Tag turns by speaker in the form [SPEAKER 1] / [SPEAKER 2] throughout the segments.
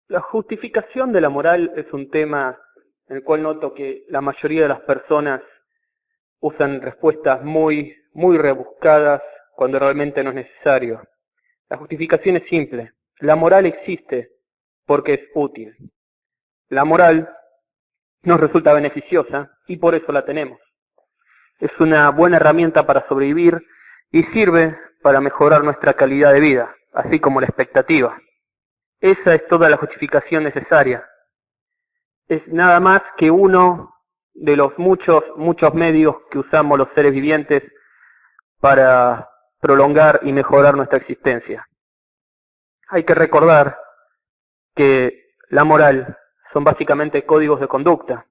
[SPEAKER 1] La justificación de la moral es un tema en el cual noto que la mayoría de las personas usan respuestas muy rebuscadas cuando realmente no es necesario. La justificación es simple. La moral existe porque es útil. La moral nos resulta beneficiosa y por eso la tenemos. Es una buena herramienta para sobrevivir y sirve para mejorar nuestra calidad de vida, así como la expectativa. Esa es toda la justificación necesaria. Es nada más que uno de los muchos medios que usamos los seres vivientes para prolongar y mejorar nuestra existencia. Hay que recordar que la moral son básicamente códigos de conducta,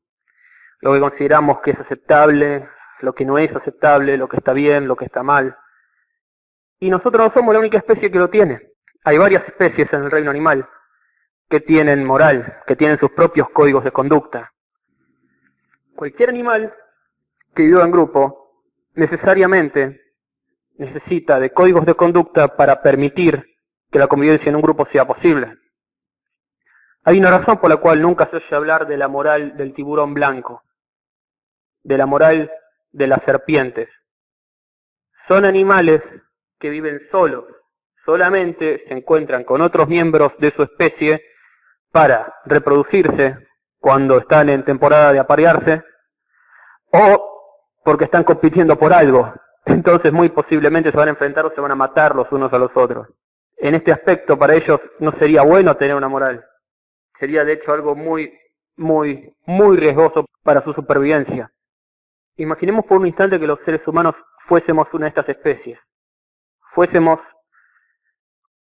[SPEAKER 1] lo que consideramos que es aceptable, lo que no es aceptable, lo que está bien, lo que está mal. Y nosotros no somos la única especie que lo tiene. Hay varias especies en el reino animal que tienen moral, que tienen sus propios códigos de conducta. Cualquier animal que viva en grupo necesariamente necesita de códigos de conducta para permitir que la convivencia en un grupo sea posible. Hay una razón por la cual nunca se oye hablar de la moral del tiburón blanco, de la moral de las serpientes. Son animales que viven solos, solamente se encuentran con otros miembros de su especie para reproducirse cuando están en temporada de aparearse o porque están compitiendo por algo. Entonces muy posiblemente se van a enfrentar o se van a matar los unos a los otros. En este aspecto para ellos no sería bueno tener una moral. Sería de hecho algo muy riesgoso para su supervivencia. Imaginemos por un instante que los seres humanos fuésemos una de estas especies. Fuésemos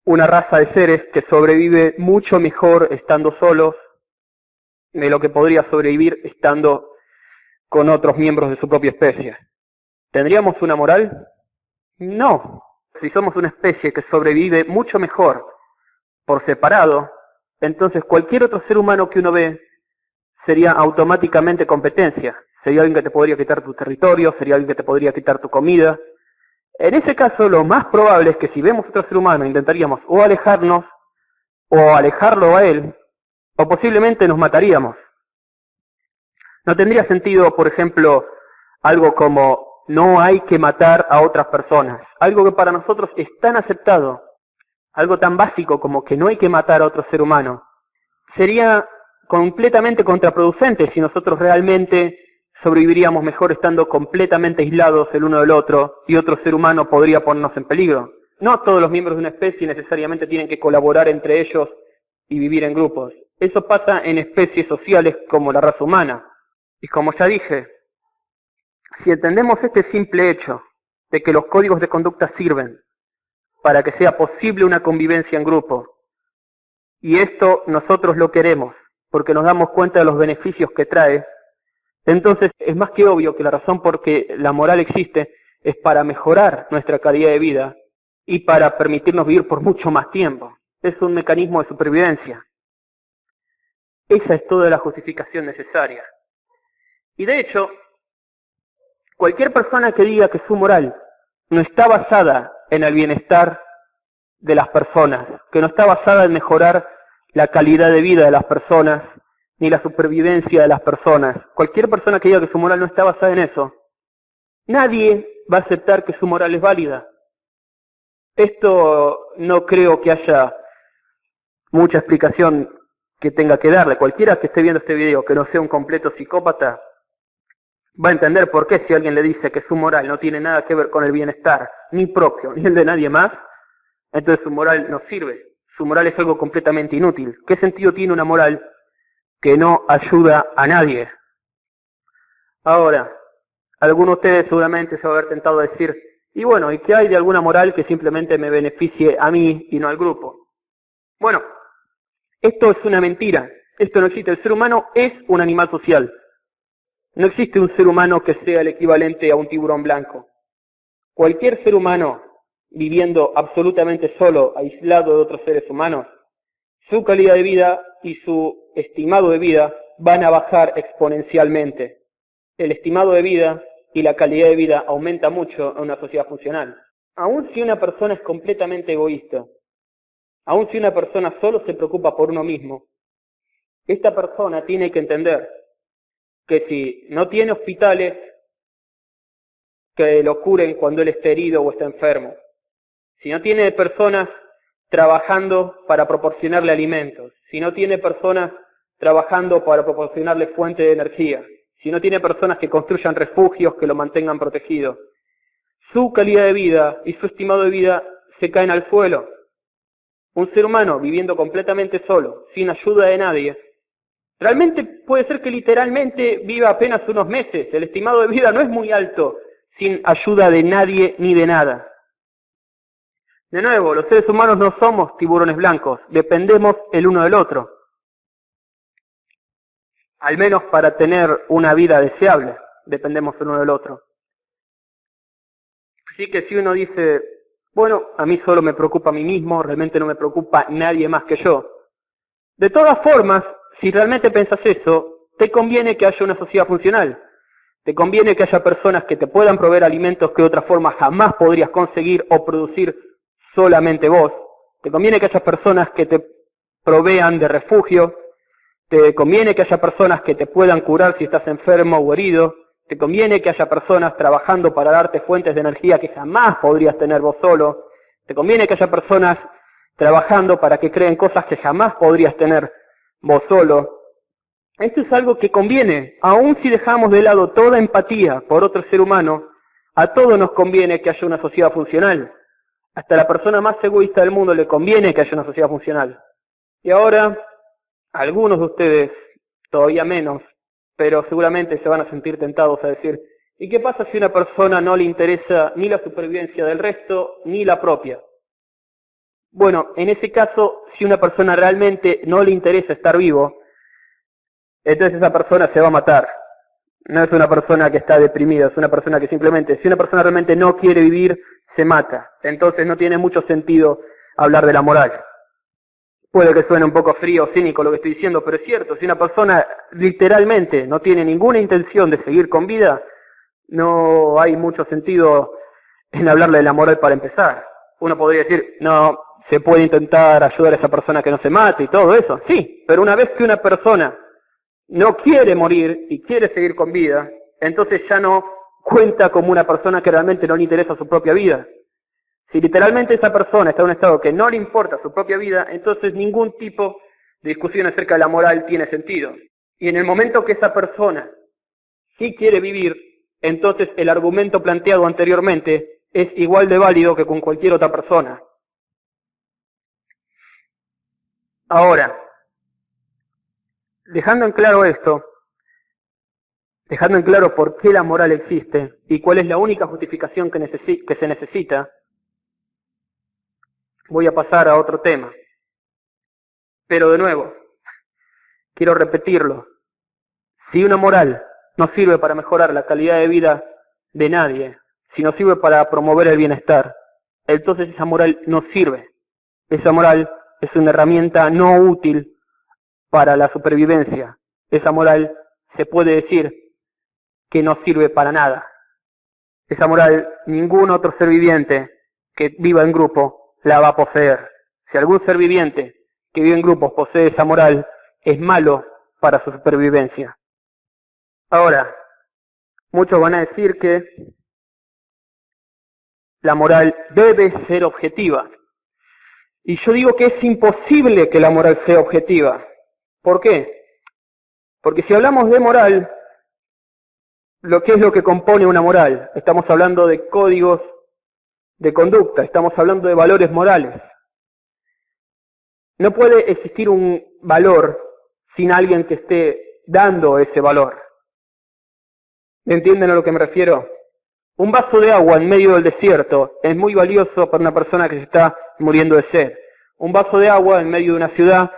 [SPEAKER 1] una raza de seres que sobrevive mucho mejor estando solos de lo que podría sobrevivir estando con otros miembros de su propia especie. ¿Tendríamos una moral? No. Si somos una especie que sobrevive mucho mejor por separado, entonces cualquier otro ser humano que uno ve sería automáticamente competencia. Sería alguien que te podría quitar tu territorio, sería alguien que te podría quitar tu comida. En ese caso, lo más probable es que si vemos otro ser humano intentaríamos o alejarnos, o alejarlo a él, o posiblemente nos mataríamos. No tendría sentido, por ejemplo, algo como no hay que matar a otras personas. Algo que para nosotros es tan aceptado, algo tan básico como que no hay que matar a otro ser humano. Sería completamente contraproducente si nosotros realmente sobreviviríamos mejor estando completamente aislados el uno del otro y otro ser humano podría ponernos en peligro. No todos los miembros de una especie necesariamente tienen que colaborar entre ellos y vivir en grupos. Eso pasa en especies sociales como la raza humana. Y como ya dije, si entendemos este simple hecho de que los códigos de conducta sirven para que sea posible una convivencia en grupo, y esto nosotros lo queremos porque nos damos cuenta de los beneficios que trae, entonces es más que obvio que la razón por que la moral existe es para mejorar nuestra calidad de vida y para permitirnos vivir por mucho más tiempo. Es un mecanismo de supervivencia. Esa es toda la justificación necesaria. Y de hecho, cualquier persona que diga que su moral no está basada en el bienestar de las personas, que no está basada en mejorar la calidad de vida de las personas, ni la supervivencia de las personas, cualquier persona que diga que su moral no está basada en eso, nadie va a aceptar que su moral es válida. Esto no creo que haya mucha explicación que tenga que darle. Cualquiera que esté viendo este video que no sea un completo psicópata va a entender por qué si alguien le dice que su moral no tiene nada que ver con el bienestar, ni propio, ni el de nadie más, entonces su moral no sirve. Su moral es algo completamente inútil. ¿Qué sentido tiene una moral que no ayuda a nadie? Ahora, alguno de ustedes seguramente se va a haber tentado a decir, y bueno, ¿y qué hay de alguna moral que simplemente me beneficie a mí y no al grupo? Bueno, esto es una mentira. Esto no existe. El ser humano es un animal social. No existe un ser humano que sea el equivalente a un tiburón blanco. Cualquier ser humano viviendo absolutamente solo, aislado de otros seres humanos, su calidad de vida y su estimado de vida van a bajar exponencialmente. El estimado de vida y la calidad de vida aumenta mucho en una sociedad funcional. Aun si una persona es completamente egoísta, aun si una persona solo se preocupa por uno mismo, esta persona tiene que entender que si no tiene hospitales que lo curen cuando él esté herido o está enfermo, si no tiene personas trabajando para proporcionarle alimentos, si no tiene personas trabajando para proporcionarle fuente de energía, si no tiene personas que construyan refugios que lo mantengan protegido, su calidad de vida y su estimado de vida se caen al suelo. Un ser humano viviendo completamente solo, sin ayuda de nadie, realmente puede ser que literalmente viva apenas unos meses. El estimado de vida no es muy alto sin ayuda de nadie ni de nada. De nuevo, los seres humanos no somos tiburones blancos, dependemos el uno del otro. Al menos para tener una vida deseable, dependemos el uno del otro. Así que si uno dice, bueno, a mí solo me preocupa a mí mismo, realmente no me preocupa nadie más que yo. De todas formas, si realmente pensás eso, te conviene que haya una sociedad funcional. Te conviene que haya personas que te puedan proveer alimentos que de otra forma jamás podrías conseguir o producir solamente vos. Te conviene que haya personas que te provean de refugio. Te conviene que haya personas que te puedan curar si estás enfermo o herido. Te conviene que haya personas trabajando para darte fuentes de energía que jamás podrías tener vos solo. Te conviene que haya personas trabajando para que creen cosas que jamás podrías tener vos solo. Esto es algo que conviene, aun si dejamos de lado toda empatía por otro ser humano, a todos nos conviene que haya una sociedad funcional. Hasta la persona más egoísta del mundo le conviene que haya una sociedad funcional. Y ahora, algunos de ustedes, todavía menos, pero seguramente se van a sentir tentados a decir, ¿y qué pasa si a una persona no le interesa ni la supervivencia del resto, ni la propia? Bueno, en ese caso, si a una persona realmente no le interesa estar vivo, entonces esa persona se va a matar. No es una persona que está deprimida, es una persona que simplemente, si una persona realmente no quiere vivir, se mata. Entonces no tiene mucho sentido hablar de la moral. Puede que suene un poco frío o cínico lo que estoy diciendo, pero es cierto, si una persona literalmente no tiene ninguna intención de seguir con vida, no hay mucho sentido en hablarle de la moral para empezar. Uno podría decir, no, se puede intentar ayudar a esa persona que no se mate y todo eso, sí, pero una vez que una persona no quiere morir y quiere seguir con vida, entonces ya no cuenta como una persona que realmente no le interesa su propia vida. Si literalmente esa persona está en un estado que no le importa su propia vida, entonces ningún tipo de discusión acerca de la moral tiene sentido. Y en el momento que esa persona sí quiere vivir, entonces el argumento planteado anteriormente es igual de válido que con cualquier otra persona. Ahora, dejando en claro esto, dejando en claro por qué la moral existe y cuál es la única justificación que se necesita, voy a pasar a otro tema. Pero de nuevo, quiero repetirlo. Si una moral no sirve para mejorar la calidad de vida de nadie, si no sirve para promover el bienestar, entonces esa moral no sirve. Esa moral es una herramienta no útil para la supervivencia. Esa moral se puede decir que no sirve para nada. Esa moral ningún otro ser viviente que viva en grupo la va a poseer. Si algún ser viviente que vive en grupos posee esa moral, es malo para su supervivencia. Ahora, muchos van a decir que la moral debe ser objetiva. Y yo digo que es imposible que la moral sea objetiva. ¿Por qué? Porque si hablamos de moral, ¿qué es lo que compone una moral? Estamos hablando de códigos de conducta, estamos hablando de valores morales. No puede existir un valor sin alguien que esté dando ese valor. ¿Entienden a lo que me refiero? Un vaso de agua en medio del desierto es muy valioso para una persona que se está muriendo de sed. Un vaso de agua en medio de una ciudad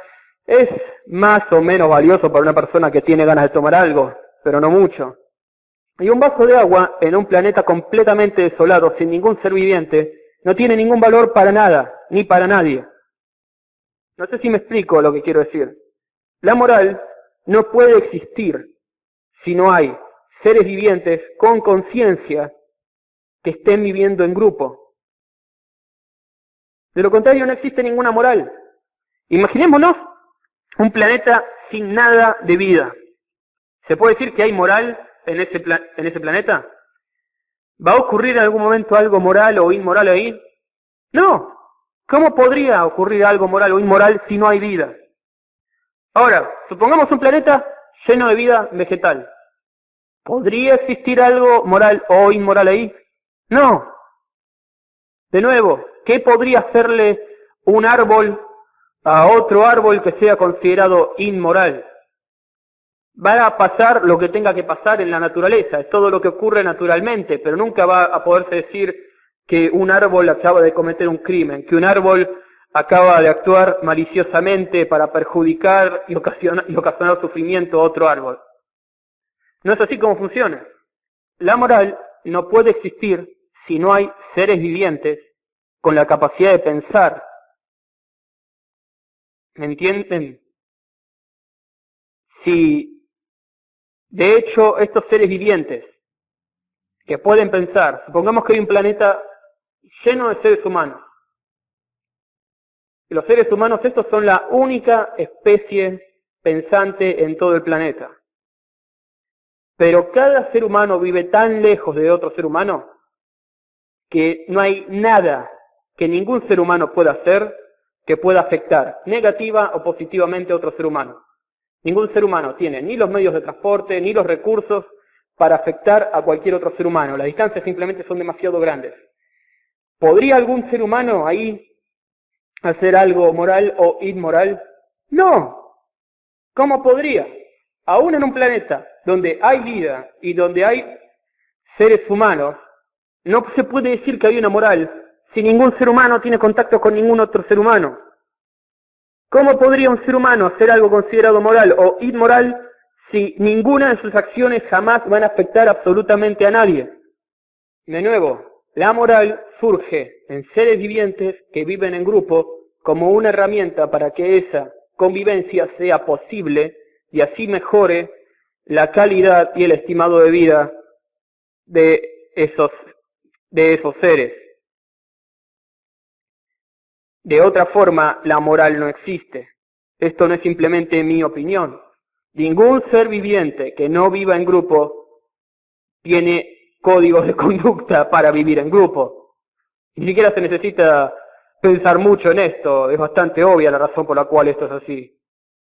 [SPEAKER 1] es más o menos valioso para una persona que tiene ganas de tomar algo, pero no mucho. Y un vaso de agua en un planeta completamente desolado, sin ningún ser viviente, no tiene ningún valor para nada, ni para nadie. No sé si me explico lo que quiero decir. La moral no puede existir si no hay seres vivientes con conciencia que estén viviendo en grupo. De lo contrario, no existe ninguna moral. Imaginémonos un planeta sin nada de vida. ¿Se puede decir que hay moral en ese planeta? ¿Va a ocurrir en algún momento algo moral o inmoral ahí? No. ¿Cómo podría ocurrir algo moral o inmoral si no hay vida? Ahora, supongamos un planeta lleno de vida vegetal. ¿Podría existir algo moral o inmoral ahí? No. De nuevo, ¿qué podría hacerle un árbol a otro árbol que sea considerado inmoral? Va a pasar lo que tenga que pasar en la naturaleza, es todo lo que ocurre naturalmente, pero nunca va a poderse decir que un árbol acaba de cometer un crimen, que un árbol acaba de actuar maliciosamente para perjudicar y ocasionar sufrimiento a otro árbol. No es así como funciona. La moral no puede existir si no hay seres vivientes con la capacidad de pensar. ¿Me entienden? Si de hecho estos seres vivientes que pueden pensar, supongamos que hay un planeta lleno de seres humanos, y los seres humanos estos son la única especie pensante en todo el planeta, pero cada ser humano vive tan lejos de otro ser humano que no hay nada que ningún ser humano pueda hacer que pueda afectar negativa o positivamente a otro ser humano. Ningún ser humano tiene ni los medios de transporte, ni los recursos para afectar a cualquier otro ser humano. Las distancias simplemente son demasiado grandes. ¿Podría algún ser humano ahí hacer algo moral o inmoral? No. ¿Cómo podría? Aún en un planeta donde hay vida y donde hay seres humanos, no se puede decir que hay una moral si ningún ser humano tiene contacto con ningún otro ser humano. ¿Cómo podría un ser humano hacer algo considerado moral o inmoral si ninguna de sus acciones jamás van a afectar absolutamente a nadie? De nuevo, la moral surge en seres vivientes que viven en grupo como una herramienta para que esa convivencia sea posible y así mejore la calidad y el estimado de vida de esos seres. De otra forma, la moral no existe. Esto no es simplemente mi opinión. Ningún ser viviente que no viva en grupo tiene códigos de conducta para vivir en grupo. Ni siquiera se necesita pensar mucho en esto, es bastante obvia la razón por la cual esto es así.